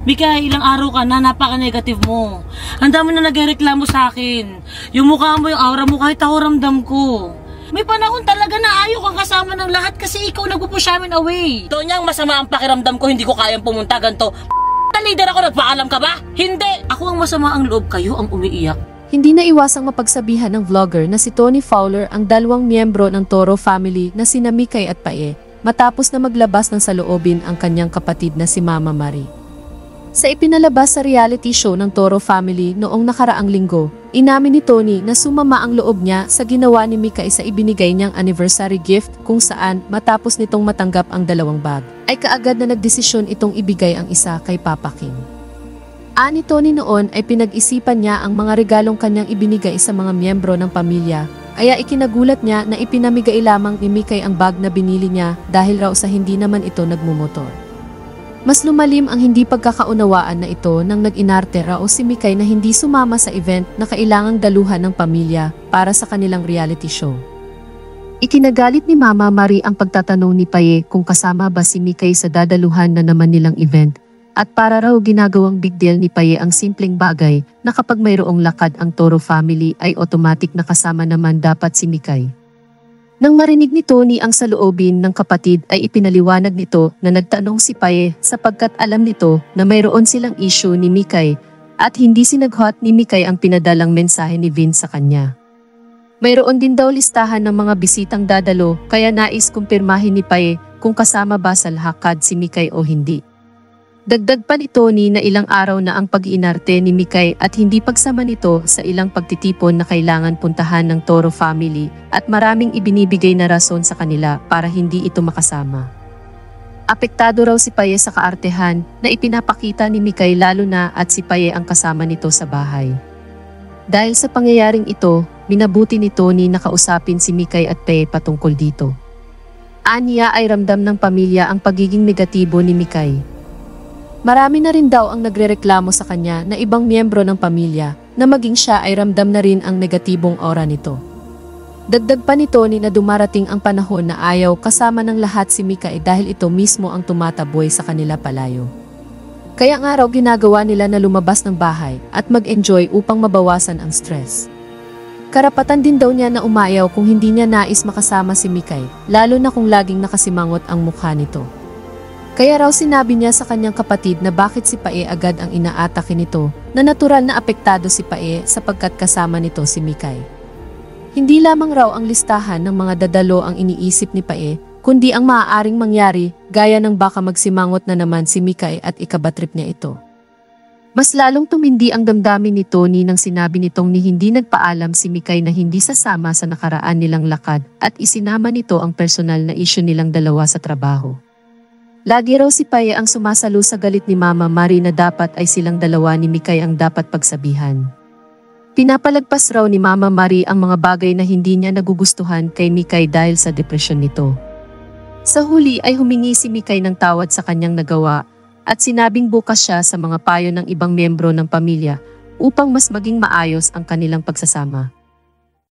Mika, ilang araw ka na, napaka-negative mo. Ang dami na nagreklamo sa akin. Yung mukha mo, yung aura mo, kahit ako ramdam ko. May panahon talaga na ayaw kang kasama ng lahat kasi ikaw nagpupush amin away. Tonyang masama ang pakiramdam ko, hindi ko kayang pumunta ganito. Leader ako, nagpaalam ka ba? Hindi! Ako ang masama ang loob, kayo ang umiiyak. Hindi na iwasang mapagsabihan ng vlogger na si Tony Fowler ang dalawang miyembro ng Toro family na sina Mikay at Pae, matapos na maglabas ng saloobin ang kanyang kapatid na si Mama Marie. Sa ipinalabas sa reality show ng Toro family noong nakaraang linggo, inamin ni Tony na sumama ang loob niya sa ginawa ni Mikay sa ibinigay niyang anniversary gift kung saan matapos nitong matanggap ang dalawang bag, ay kaagad na nagdesisyon itong ibigay ang isa kay Papa Kim. Ani Tony noon ay pinag-isipan niya ang mga regalong kanyang ibinigay sa mga miyembro ng pamilya, kaya ikinagulat niya na ipinamigay lamang ni Mikay ang bag na binili niya dahil raw sa hindi naman ito nagmumotor. Mas lumalim ang hindi pagkakaunawaan na ito nang nag-inarte raw si Mikay na hindi sumama sa event na kailangang daluhan ng pamilya para sa kanilang reality show. Ikinagalit ni Mama Marie ang pagtatanong ni Pae kung kasama ba si Mikay sa dadaluhan na naman nilang event, at para raw ginagawang big deal ni Pae ang simpleng bagay na kapag mayroong lakad ang Toro family ay automatic na kasama naman dapat si Mikay. Nang marinig ni Tony ang saloobin ng kapatid ay ipinaliwanag nito na nagtanong si Pae sapagkat alam nito na mayroon silang issue ni Mikay at hindi sinaghot ni Mikay ang pinadalang mensahe ni Vince sa kanya. Mayroon din daw listahan ng mga bisitang dadalo kaya nais kumpirmahin ni Pae kung kasama ba sa lakad si Mikay o hindi. Dagdag pa ni Tony na ilang araw na ang pag-iinarte ni Mikay at hindi pagsama nito sa ilang pagtitipon na kailangan puntahan ng Toro family at maraming ibinibigay na rason sa kanila para hindi ito makasama. Apektado raw si Pae sa kaartehan na ipinapakita ni Mikay lalo na at si Pae ang kasama nito sa bahay. Dahil sa pangyayaring ito, minabuti ni Tony na kausapin si Mikay at Pae patungkol dito. Aniya ay ramdam ng pamilya ang pagiging negatibo ni Mikay. Marami na rin daw ang nagrereklamo sa kanya na ibang miyembro ng pamilya na maging siya ay ramdam na rin ang negatibong aura nito. Dagdag pa ni Tony na dumarating ang panahon na ayaw kasama ng lahat si Mikay dahil ito mismo ang tumataboy sa kanila palayo. Kaya nga raw ginagawa nila na lumabas ng bahay at mag-enjoy upang mabawasan ang stress. Karapatan din daw niya na umayaw kung hindi niya nais makasama si Mikay, lalo na kung laging nakasimangot ang mukha nito. Kaya raw sinabi niya sa kanyang kapatid na bakit si Pae agad ang inaatake nito, na natural na apektado si Pae sapagkat kasama nito si Mikay. Hindi lamang raw ang listahan ng mga dadalo ang iniisip ni Pae, kundi ang maaaring mangyari gaya ng baka magsimangot na naman si Mikay at ikabatrip niya ito. Mas lalong tumindi ang damdamin ni Tony nang sinabi nitong ni hindi nagpaalam si Mikay na hindi sasama sa nakaraan nilang lakad at isinama nito ang personal na issue nilang dalawa sa trabaho. Lagi raw si Pae ang sumasalo sa galit ni Mama Marie na dapat ay silang dalawa ni Mikay ang dapat pagsabihan. Pinapalagpas raw ni Mama Marie ang mga bagay na hindi niya nagugustuhan kay Mikay dahil sa depresyon nito. Sa huli ay humingi si Mikay ng tawad sa kanyang nagawa at sinabing bukas siya sa mga payo ng ibang miyembro ng pamilya upang mas maging maayos ang kanilang pagsasama.